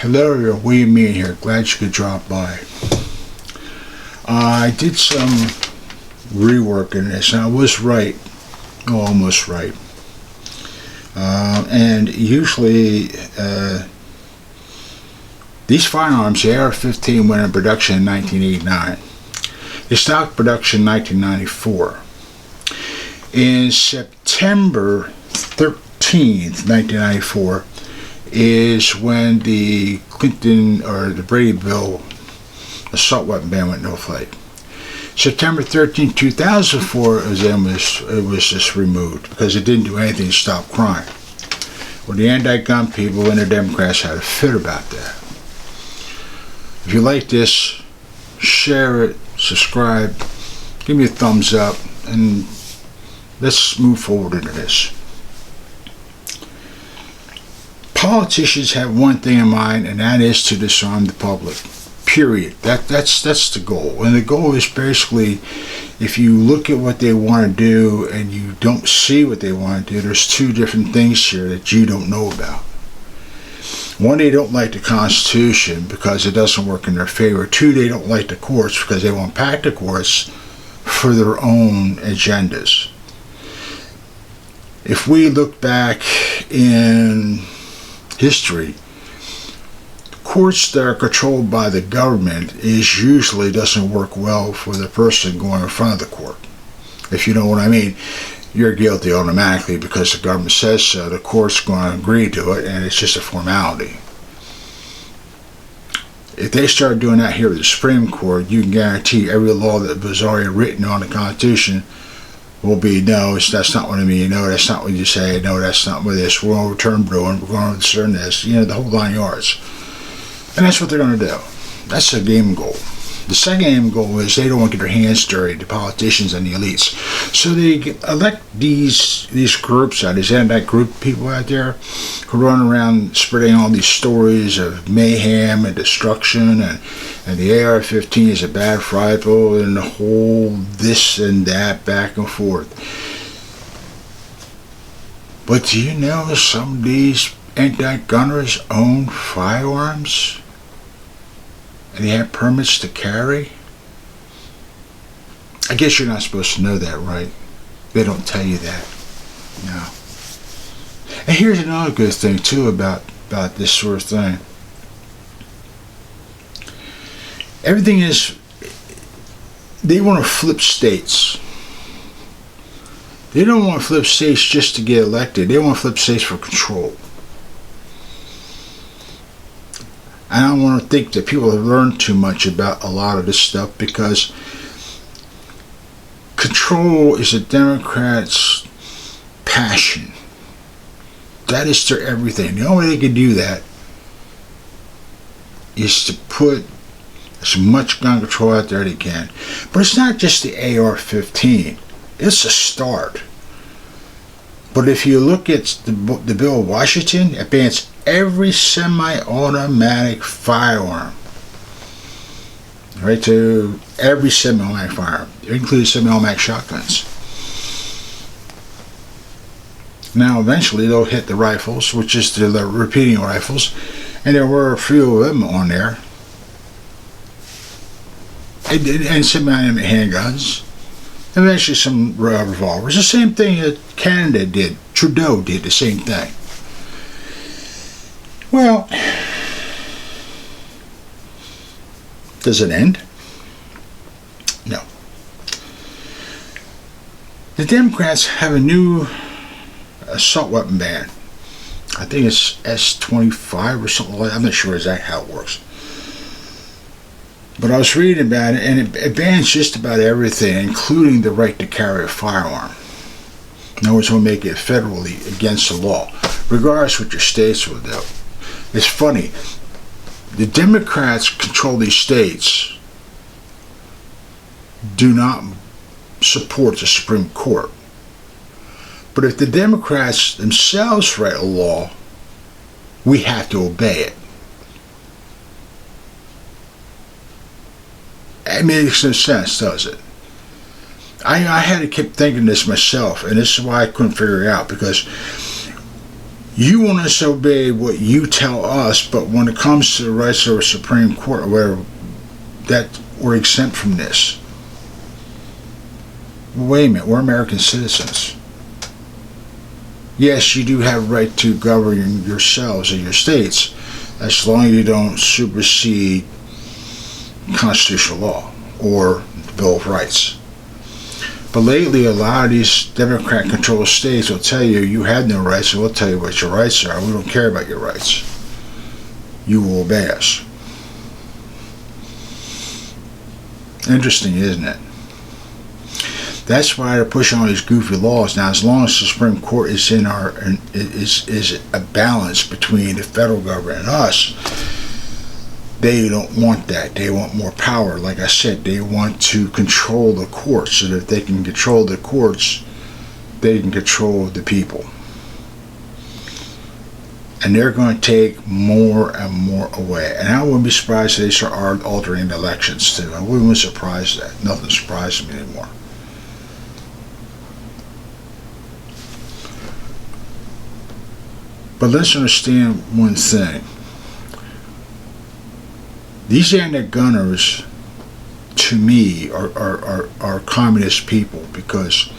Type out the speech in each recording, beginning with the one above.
Hello, William Mean here. Glad you could drop by. I did some rework in this, and I was right, almost right. And usually, these firearms, the AR-15, went in production in 1989. They stopped production in 1994. In September 13th, 1994, is when the Clinton or the Brady bill assault weapon ban went into effect. September 13, 2004 it was just removed because it didn't do anything to stop crime. Well, the anti-gun people and the Democrats had a fit about that. If you like this, share it, subscribe, give me a thumbs up, and let's move forward into this. Politicians have one thing in mind, and that is to disarm the public. Period. That's the goal. And the goal is basically, if you look at what they want to do and you don't see what they want to do, there's two different things here that you don't know about. One, they don't like the Constitution because it doesn't work in their favor. Two, they don't like the courts because they want to pack the courts for their own agendas. If we look back in history, courts that are controlled by the government usually doesn't work well for the person going in front of the court. If you know what I mean, you're guilty automatically because the government says so. The court's going to agree to it, and it's just a formality. If they start doing that here with the Supreme Court, you can guarantee every law that was already written on the Constitution will be, no, that's not what I mean, no, that's not what you say, no, that's not what this, we're going to overturn Bruin, we're going to overturn this, the whole 9 yards. And that's what they're going to do. That's the game goal. The second game goal is they don't want to get their hands dirty, the politicians and the elites. So they elect these groups out, these anti-group people out there who run around spreading all these stories of mayhem and destruction, and the AR-15 is a bad rifle, and the whole this and that back and forth. But do you know some of these anti-gunners own firearms? And they have permits to carry? I guess you're not supposed to know that, right? They don't tell you that. No. And here's another good thing, too, about this sort of thing. Everything is, they want to flip states. They don't want to flip states just to get elected. They want to flip states for control. I don't want to think that people have learned too much about a lot of this stuff, because control is a Democrat's passion. That is their everything. The only way they can do that is to put as much gun control out there as they can. But it's not just the AR-15. It's a start. But if you look at the Bill of Washington, it bans every semi-automatic firearm. Right, to every semi-automatic firearm, including semi-automatic shotguns. Now, eventually, they'll hit the rifles, which is the repeating rifles, and there were a few of them on there. And semi-automatic handguns. Eventually, some revolvers. The same thing that Canada did. Trudeau did the same thing. Well, does it end? No. The Democrats have a new assault weapon ban. I think it's S-25 or something like that. I'm not sure exactly how it works. But I was reading about it, and it bans just about everything, including the right to carry a firearm. No one's going to make it federally against the law, regardless of what your states will do. It's funny. The Democrats control these states, do not support the Supreme Court. But if the Democrats themselves write a law, we have to obey it. It makes no sense, does it? I had to keep thinking this myself, and this is why I couldn't figure it out, because You want us to obey what you tell us, but when it comes to the rights of the Supreme Court or whatever, that we're exempt from this. Wait a minute, we're American citizens. Yes, you do have a right to govern yourselves and your states, as long as you don't supersede constitutional law or the Bill of Rights. But lately, a lot of these Democrat-controlled states will tell you you have no rights, and we'll tell you what your rights are. We don't care about your rights. You will obey us. Interesting, isn't it? That's why they're pushing all these goofy laws. Now, as long as the Supreme Court is is a balance between the federal government and us, they don't want that. They want more power. Like I said, they want to control the courts, so that if they can control the courts, they can control the people. And they're going to take more and more away. And I wouldn't be surprised if they start altering the elections too. I wouldn't be surprised that. Nothing surprises me anymore. But let's understand one thing. These anti-gunners, to me, are communist people, because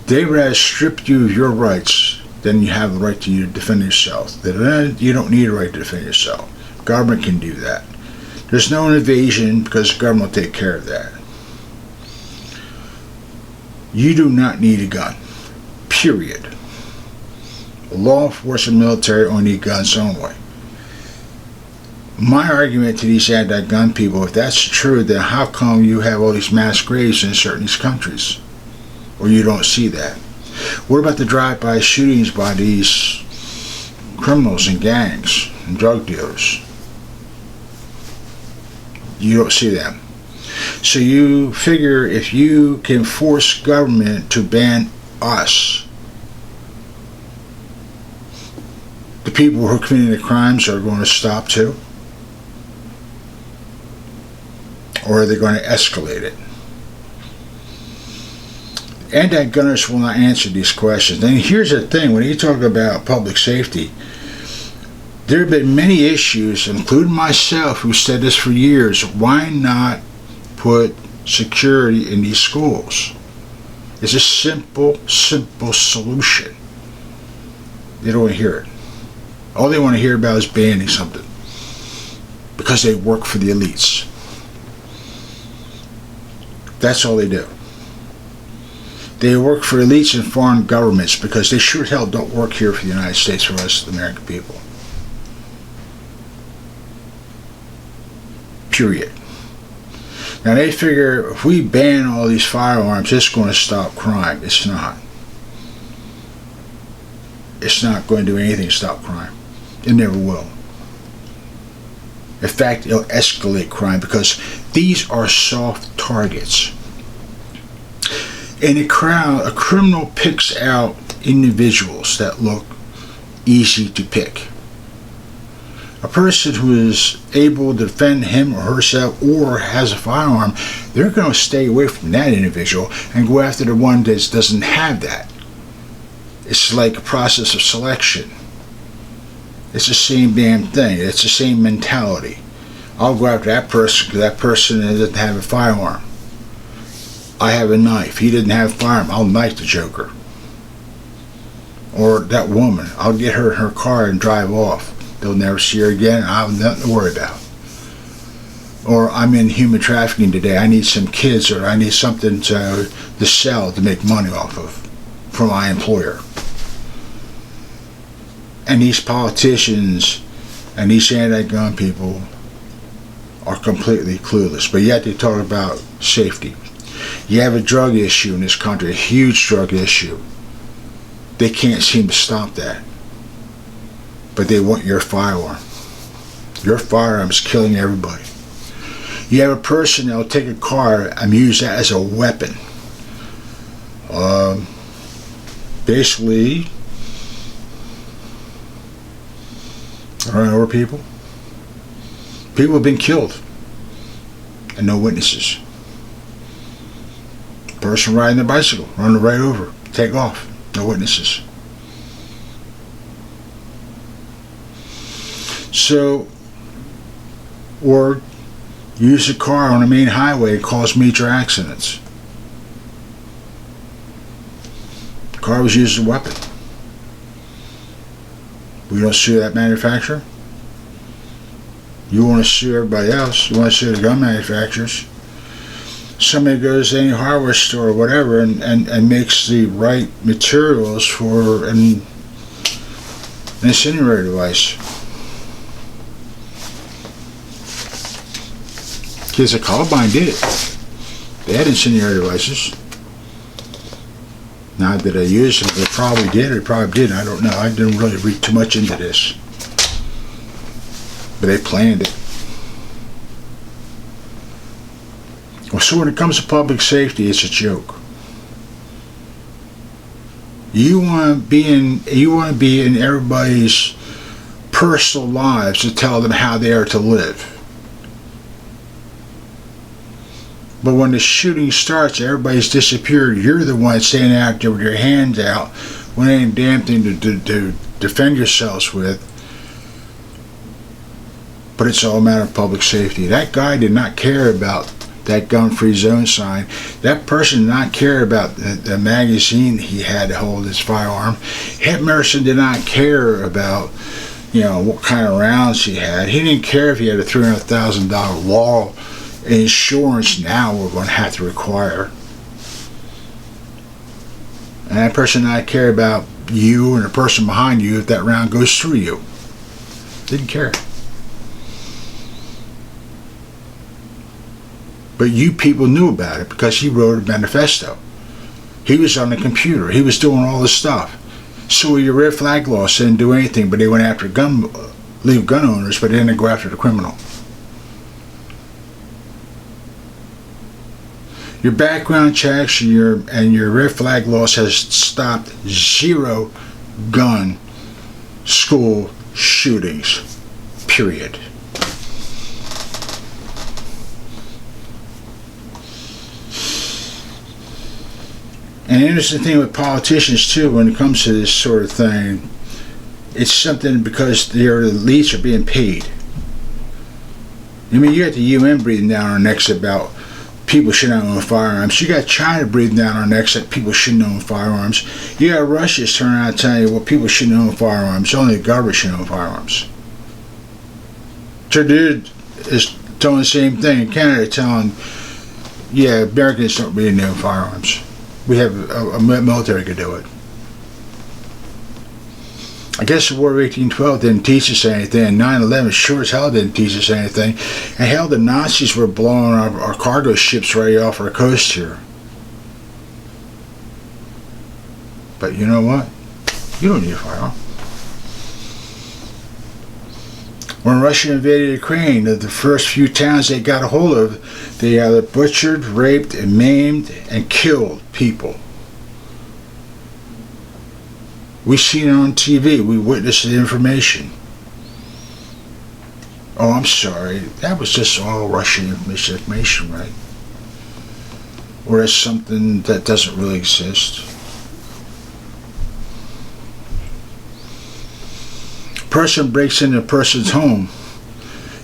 they rather strip you of your rights than you have the right to defend yourself. You don't need a right to defend yourself. Government can do that. There's no invasion, because the government will take care of that. You do not need a gun. Period. Law enforcement, military only need guns only. My argument to these anti-gun people, if that's true, then how come you have all these mass graves in certain these countries? Or you don't see that? What about the drive-by shootings by these criminals and gangs and drug dealers? You don't see them. So you figure if you can force government to ban us, the people who are committing the crimes are going to stop too? Or are they going to escalate it? Anti-gunners will not answer these questions. And here's the thing, when you talk about public safety, there have been many issues, including myself, who said this for years. Why not put security in these schools? It's a simple solution. They don't want to hear it. All they want to hear about is banning something, because they work for the elites. That's all they do. They work for elites and foreign governments, because they sure as hell don't work here for the United States, for us, the American people. Period. Now they figure if we ban all these firearms, it's going to stop crime. It's not. It's not going to do anything to stop crime. It never will. In fact, it'll escalate crime, because these are soft targets. In a crowd, a criminal picks out individuals that look easy to pick. A person who is able to defend him or herself or has a firearm, they're going to stay away from that individual and go after the one that doesn't have that. It's like a process of selection. It's the same damn thing. It's the same mentality. I'll go after that person because that person doesn't have a firearm. I have a knife. He didn't have a firearm. I'll knife the joker. Or that woman. I'll get her in her car and drive off. They'll never see her again. I'll have nothing to worry about. Or I'm in human trafficking today. I need some kids, or I need something to sell to make money off of for my employer. And these politicians and these anti-gun people are completely clueless. But yet they talk about safety. You have a drug issue in this country, a huge drug issue. They can't seem to stop that. But they want your firearm. Your firearm is killing everybody. You have a person that will take a car and use that as a weapon. Basically, run over people. People have been killed and no witnesses. Person riding their bicycle, run right over, take off, no witnesses. So, or use a car on a main highway and cause major accidents. The car was used as a weapon. We don't sue that manufacturer. You want to sue everybody else. You want to sue the gun manufacturers. Somebody goes to any hardware store or whatever and makes the right materials for an incinerator device. Kids at Columbine did it. They had incendiary devices. Now, did they use them? They probably did, or they probably didn't. I don't know. I didn't really read too much into this. But they planned it. Well, so when it comes to public safety, it's a joke. You want to be in everybody's personal lives to tell them how they are to live. But when the shooting starts, everybody's disappeared. You're the one standing out there with your hands out when ain't a damn thing to defend yourselves with. But it's all a matter of public safety. That guy did not care about that gun-free zone sign. That person did not care about the magazine he had to hold his firearm. Ed Merson did not care about, what kind of rounds he had. He didn't care if he had a $300,000 wall insurance now we're going to have to require. And that person did not care about you and the person behind you if that round goes through you. Didn't care. But you people knew about it because he wrote a manifesto. He was on the computer. He was doing all this stuff. So your red flag laws didn't do anything, but they went after legal gun owners, but they didn't go after the criminal. Your background checks and your red flag laws has stopped 0 gun school shootings. Period. And the interesting thing with politicians too, when it comes to this sort of thing, it's something because their elites are being paid. I mean, you got the UN breathing down our necks about people shouldn't own firearms. You got China breathing down our necks that people shouldn't own firearms. You got Russia's turning around and telling you, well, people shouldn't own firearms. Only the government should own firearms. Trudeau is doing the same thing in Canada, telling, yeah, Americans don't really own firearms. We have a military could do it. I guess the War of 1812 didn't teach us anything, and 9/11 sure as hell didn't teach us anything. And hell, the Nazis were blowing our cargo ships right off our coast here. But you know what? You don't need a firearm. When Russia invaded Ukraine, the first few towns they got a hold of, they either butchered, raped, and maimed, and killed people. We seen it on TV. We witnessed the information. Oh, I'm sorry. That was just all Russian misinformation, right? Or it's something that doesn't really exist. Person breaks into a person's home.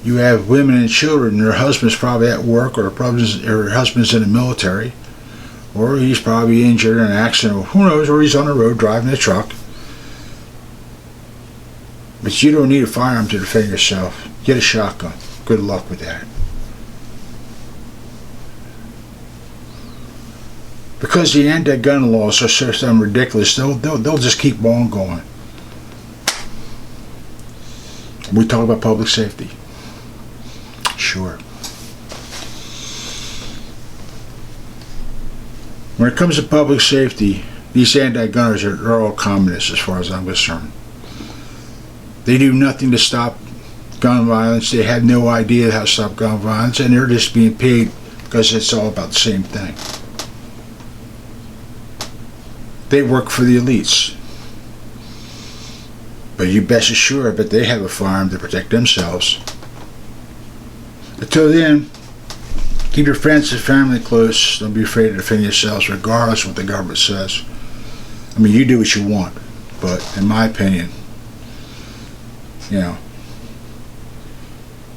You have women and children. Their husband's probably at work, or her husband's in the military, or he's probably injured in an accident, or who knows, or he's on the road driving a truck. But you don't need a firearm to defend yourself. Get a shotgun. Good luck with that. Because the anti-gun laws are so damn ridiculous, they'll just keep on going. We talk about public safety. Sure. When it comes to public safety, these anti-gunners are all communists as far as I'm concerned. They do nothing to stop gun violence. They have no idea how to stop gun violence, and they're just being paid because it's all about the same thing. They work for the elites. But you best assured that they have a firearm to protect themselves. Until then, keep your friends and family close. Don't be afraid to defend yourselves regardless of what the government says. I mean, you do what you want, but in my opinion,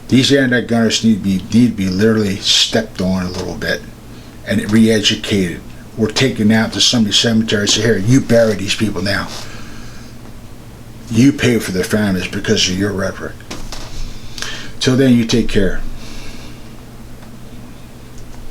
These anti-gunners need to be literally stepped on a little bit and re-educated. We're taken out to somebody's cemetery and say, here, you bury these people now. You pay for their families because of your rhetoric. Till then, you take care.